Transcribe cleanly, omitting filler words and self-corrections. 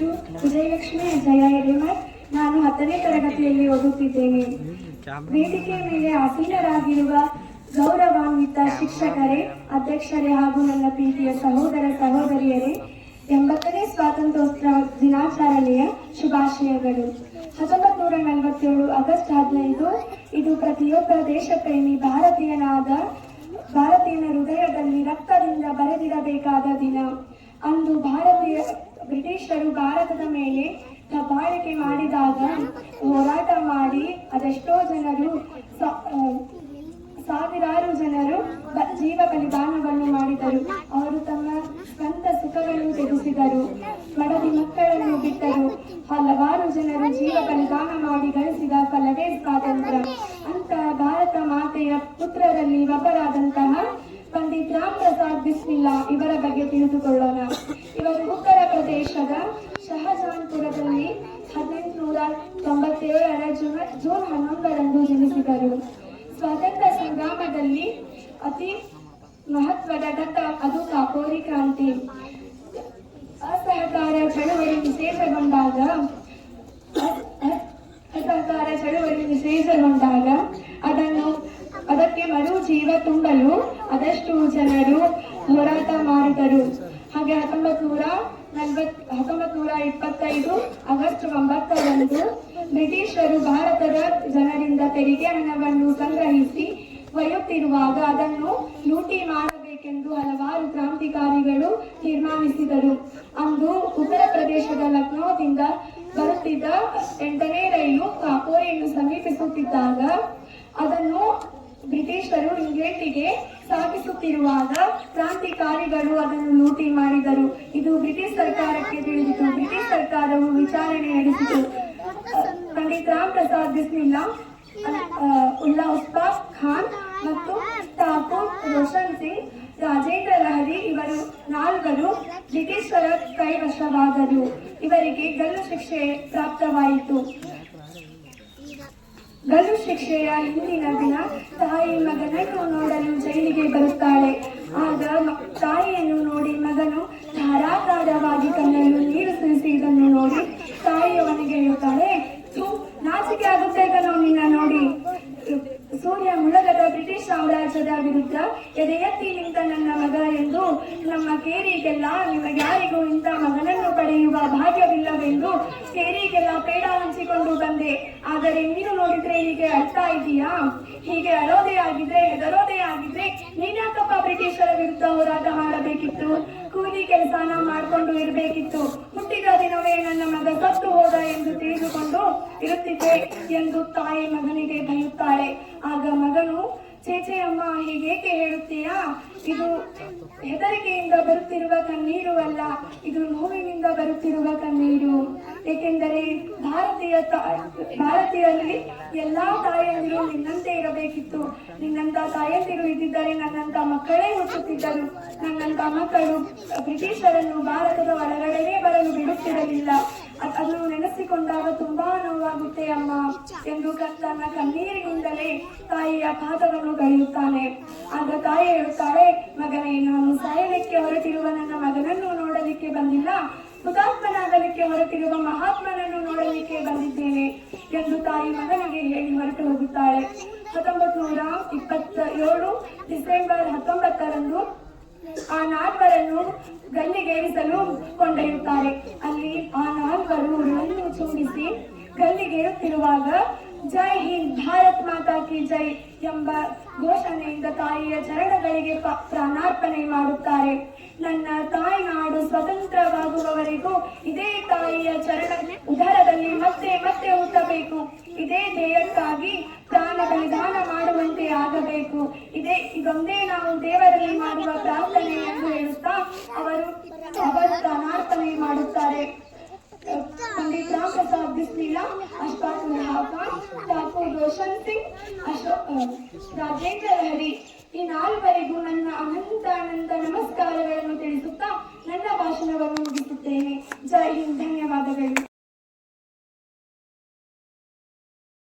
ಹೆಸರು ವಿಜಯಲಕ್ಷ್ಮಿ ಜಯ ಹಿರೇಮಠ್. ನಾನು 10ನೇ ತರಗತಿಯಲ್ಲಿ ಓದುತ್ತಿದ್ದೇನೆ. ವೇದಿಕೆ ಮೇಲೆ ಆಸೀನರಾಗಿರುವ ಗೌರವಾನ್ವಿತ ಶಿಕ್ಷಕರೇ, ಅಧ್ಯಕ್ಷರೇ ಹಾಗೂ ನನ್ನ ಪ್ರೀತಿಯ ಸಹೋದರ ಸಹೋದರಿಯರೇ, 80ನೇ ಸ್ವಾತಂತ್ರ್ಯೋತ್ಸವ ದಿನಾಚರಣೆಯ ಶುಭಾಶಯಗಳು. 1947 ಆಗಸ್ಟ್ 15 ಇದು ಪ್ರತಿಯೊಬ್ಬ ದೇಶಪ್ರೇಮಿ ಭಾರತೀಯನ ಹೃದಯದಲ್ಲಿ ರಕ್ತದಿಂದ ಬರೆದಿಡಬೇಕಾದ ದಿನ. ಅಂದು ಬ್ರಿಟಿಷರು ಭಾರತದ ಮೇಲೆ ದಬ್ಬಾಳಿಕೆ ಮಾಡಿದಾಗ ಹೋರಾಟ ಮಾಡಿ ಅದೆಷ್ಟೋ ಜನರು, ಸಾವಿರಾರು ಜನರು ಜೀವ ಬಲಿದಾನವನ್ನು ಮಾಡಿದರು. ಅವರು ತಮ್ಮ ಸ್ವಂತ ಸುಖಗಳನ್ನು ತ್ಯಜಿಸಿದರು, ಮಡದಿ ಮಕ್ಕಳನ್ನು ಬಿಟ್ಟರು. ಹಲವಾರು ಜನರು ಜೀವ ಬಲಿದಾನ ಮಾಡಿ ಗಳಿಸಿದ ಫಲವೇ ಸ್ವಾತಂತ್ರ್ಯ. ಅಂತ ಭಾರತ ಮಾತೆಯ ಪುತ್ರರಲ್ಲಿ ಒಬ್ಬರಾದಂತಹ ಪಂಡಿತ್ ರಾಮ್ ಪ್ರಸಾದ್ ಬಿಸ್ಮಿಲ್ಲಾ ಇವರ ಬಗ್ಗೆ ತಿಳಿದುಕೊಳ್ಳೋಣ. ಇವರು ಉತ್ತರ ಪ್ರದೇಶದ ಶಹಜಾನ್ಪುರದಲ್ಲಿ 1897 ಜೂನ್ 11ರಂದು ಜನಿಸಿದರು. ಸ್ವಾತಂತ್ರ್ಯ ಸಂಗ್ರಾಮದಲ್ಲಿ ಅತಿ ಮಹತ್ವದ ಘಟ್ಟ ಅದು ಕಾಕೋರಿ ಕ್ರಾಂತಿ. ಅಸಹಕಾರ ಚಳವಳಿ ನಿಷೇಧಗೊಂಡಾಗ ಅದಕ್ಕೆ ಮರು ಜೀವ ತುಂಬಲು ಅದಷ್ಟು ಜನರು ಹೋರಾಟ ಮಾಡಿದರು. ಹಾಗೆ 1925 ಆಗಸ್ಟ್ 9ರಂದು ಬ್ರಿಟಿಷರು ಭಾರತದ ಜನರಿಂದ ತೆರಿಗೆ ಹಣವನ್ನು ಸಂಗ್ರಹಿಸಿ ಒಯ್ಯುತ್ತಿರುವಾಗ ಅದನ್ನು ಲೂಟಿ ಮಾಡಬೇಕೆಂದು ಹಲವಾರು ಕ್ರಾಂತಿಕಾರಿಗಳು ತೀರ್ಮಾನಿಸಿದರು. ಅಂದು ಉತ್ತರ ಪ್ರದೇಶದ ಲಕ್ನೋದಿಂದ ಬರುತ್ತಿದ್ದ 8ನೇ ರೈಲು ಕಾಕೋರಿಯನ್ನು ಸಮೀಪಿಸುತ್ತಿದ್ದಾಗ ಅದನ್ನು ಬ್ರಿಟಿಷರು ಇಂಗ್ಲೆಂಡಿಗೆ ಸಾಗಿಸುತ್ತಿರುವಾಗ ಕ್ರಾಂತಿಕಾರಿಗಳು ಅದನ್ನು ಲೂಟಿ ಮಾಡಿದರು. ಇದು ಬ್ರಿಟಿಷ್ ಸರ್ಕಾರಕ್ಕೆ ತಿಳಿದಿತು. ಬ್ರಿಟಿಷ್ ಸರ್ಕಾರವು ವಿಚಾರಣೆ ನಡೆಸಿತು. ಪಂಡಿತ್ ರಾಮ್ ಪ್ರಸಾದ್ ಬಿಸ್ಮಿಲ್ಲಾ, ಉಲ್ಲಾ ಖಾನ್ ಮತ್ತು ಠಾಕೂರ್ ರೋಷನ್ ಸಿಂಗ್, ರಾಜೇಂದ್ರ ಲಹರಿ ಇವರು 4 ಬ್ರಿಟಿಷರ ಕೈವಶವಾದರು. ಇವರಿಗೆ ಗಲ್ಲು ಶಿಕ್ಷೆ ಪ್ರಾಪ್ತವಾಯಿತು. ಗಲ್ಲು ಶಿಕ್ಷೆಯ ಹಿಂದಿನ ದಿನ ತಾಯಿ ಮಗನನ್ನು ನೋಡಲು ಜೈಲಿಗೆ ಬರುತ್ತಾಳೆ. ಆಗ ತಾಯಿಯನ್ನು ನೋಡಿ ಮಗನು ಧಾರಾಕಾರವಾಗಿ ಕಣ್ಣಲ್ಲಿ ನೀರು ಸುರಿಸಿದ್ದನ್ನು ನೋಡಿ ತಾಯಿಯವನಿಗೆ ಹೇಳುತ್ತಾಳೆ, ನಾಚಿಕೆ ಆಗುತ್ತೆ ಕಣೋ ನಿನ್ನ ನೋಡಿ. ಸೂರ್ಯ ಮುಳುಗದ ಬ್ರಿಟಿಷ್ ಸಾಮ್ರಾಜ್ಯದ ವಿರುದ್ಧ ಎದೆ ಎತ್ತಿ ನಿಂತ ನನ್ನ ಮಗ ಎಂದು ನಮ್ಮ ಕೇರಿಗೆಲ್ಲ ನಿಮಗ್ಯಾರಿಗೂ ಇಂಥ ಮಗನನ್ನು ಪಡೆಯುವ ಭಾಗ್ಯವಿಲ್ಲವೆಂದು ಕೇರಿಗೆಲ್ಲ ಪೇಡ ಹಂಚಿಕೊಂಡು ಬಂದೆ. ಆದರೆ ನೀನು ನೋಡಿದ್ರೆ ಹೀಗೆ ಅಳ್ತಾ ಇದೀಯಾ? ಹೀಗೆ ಅಳೋದೇ ಆಗಿದ್ರೆ, ಹೆದರೋದೇ ಆಗಿದ್ರೆ ನೀನ್ಯಾಕಪ್ಪ ಬ್ರಿಟಿಷರ ವಿರುದ್ಧ ಹೋರಾಟ ಮಾಡಬೇಕಿತ್ತು? ಕೂಲಿ ಕೆಲಸನ ಮಾಡಿಕೊಂಡು ಇರಬೇಕಿತ್ತು. ಹುಟ್ಟಿದ ದಿನವೇ ನನ್ನ ಮಗ ಸತ್ತು ಹೋದ ಎಂದು ತಿಳಿದುಕೊಂಡು ಇರುತ್ತಿದ್ದೆ ಎಂದು ತಾಯಿ ಮಗನಿಗೆ ಬೈಯುತ್ತಾಳೆ. ಆಗ ಮಗನು, ಚೇಚೆ ಅಮ್ಮ, ಹೀಗೇಕೆ ಹೇಳುತ್ತೀಯಾ? ಇದು ಹೆದರಿಕೆಯಿಂದ ಬರುತ್ತಿರುವ ಕಣ್ಣೀರು ಅಲ್ಲ, ಇದು ನೋವಿನಿಂದ ಬರುತ್ತಿರುವ ಕಣ್ಣೀರು. ಏಕೆಂದರೆ ಭಾರತೀಯರಲ್ಲಿ ಎಲ್ಲಾ ತಾಯಂದಿರು ನಿನ್ನಂತೆ ಇರಬೇಕಿತ್ತು. ನಿನ್ನಂತ ತಾಯಂದಿರು ಇದ್ದಿದ್ದರೆ ನನ್ನಂತ ಮಕ್ಕಳೇ ಹುಟ್ಟುತ್ತಿದ್ದರು. ನನ್ನಂತ ಮಕ್ಕಳು ಬ್ರಿಟಿಷರನ್ನು ಭಾರತದ ಒಳಗಡೆನೇ ಬರಲು ಬಿಡುತ್ತಿರಲಿಲ್ಲ. ಅದನ್ನು ನೆನೆಸಿಕೊಂಡಾಗ ತುಂಬಾ ನೋವಾಗುತ್ತೆ ಅಮ್ಮ ಎಂದು ತನ್ನ ಕಣ್ಣೀರಿನಿಂದಲೇ ತಾಯಿಯ ಪಾದವನ್ನು ಗಳೆಯುತ್ತಾನೆ. ಆಗ ತಾಯಿ ಹೇಳುತ್ತಾರೆ, ಮಗನೇ, ನಾನು ಸಾಯಲಿಕ್ಕೆ ಹೊರಟಿರುವ ನನ್ನ ಮಗನನ್ನು ನೋಡಲಿಕ್ಕೆ ಬಂದಿಲ್ಲ, ಹುತಾತ್ಮನಾಗಲಿಕ್ಕೆ ಹೊರಟಿರುವ ಮಹಾತ್ಮನನ್ನು ನೋಡಲಿಕ್ಕೆ ಬಂದಿದ್ದೇನೆ ಎಂದು ತಾಯಿ ಮಗನಿಗೆ ಹೇಳಿ ಹೊರಟು ಹೋಗುತ್ತಾಳೆ. 1927 ಡಿಸೆಂಬರ್ 19ರಂದು ಆ 4ರನ್ನು ಗಲ್ಲಿಗೇರಿಸಲು ಕೊಂಡೊಯ್ಯುತ್ತಾರೆ. ಅಲ್ಲಿ ಆ 4ರು ಉರುಳನ್ನು ಚುಂಬಿಸಿ ಗಲ್ಲಿಗೇರುತ್ತಿರುವಾಗ ಜೈ ಹಿಂದ್, ಭಾರತ್ ಮಾತಾ ಕಿ ಜೈ ಎಂಬ ಘೋಷಣೆಯಿಂದ ತಾಯಿಯ ಚರಣಗಳಿಗೆ ಪ್ರಾಣಾರ್ಪಣೆ ಮಾಡುತ್ತಾರೆ. ನನ್ನ ತಾಯ್ನಾಡು ಸ್ವತಂತ್ರವಾಗುವವರೆಗೂ ಇದೇ ತಾಯಿಯ ಚರಣ ಉದರದಲ್ಲಿ ಮತ್ತೆ ಮತ್ತೆ ಹುಟ್ಟಬೇಕು. ಇದೇ ಧ್ಯೇಯಕ್ಕಾಗಿ ಪ್ರಾಣ ಬಲಿದಾನ ಮಾಡುವಂತೆ ಆಗಬೇಕು. ಇದೊಂದೇ ನಾವು ದೇವರಲ್ಲಿ ಮಾಡುವ ಪ್ರಾರ್ಥನೆ ಎಂದು ಹೇಳುತ್ತಾ ಅವರು ಪ್ರಾಣಾರ್ಪಣೆ ಮಾಡುತ್ತಾರೆ. ಪಂಡಿತ್ ರಾಮ್ ಪ್ರಸಾದ್ ಬಿಸ್ಮಿಲ್ಲಾ, ಅಶ್ಫಾಕ್ ಉಲ್ಲಾ ಖಾನ್, ಠಾಕೂರ್ ರೋಷನ್ ಸಿಂಗ್, ರಾಜೇಂದ್ರ ಲಹರಿ ಈ 4ವರಿಗೂ ನನ್ನ ಅನಂತ ನಮಸ್ಕಾರಗಳನ್ನು ತಿಳಿಸುತ್ತಾ ನನ್ನ ಭಾಷಣವನ್ನು ಮುಗಿಸುತ್ತೇನೆ. ಜೈ ಹಿಂದ್, ಧನ್ಯವಾದಗಳು.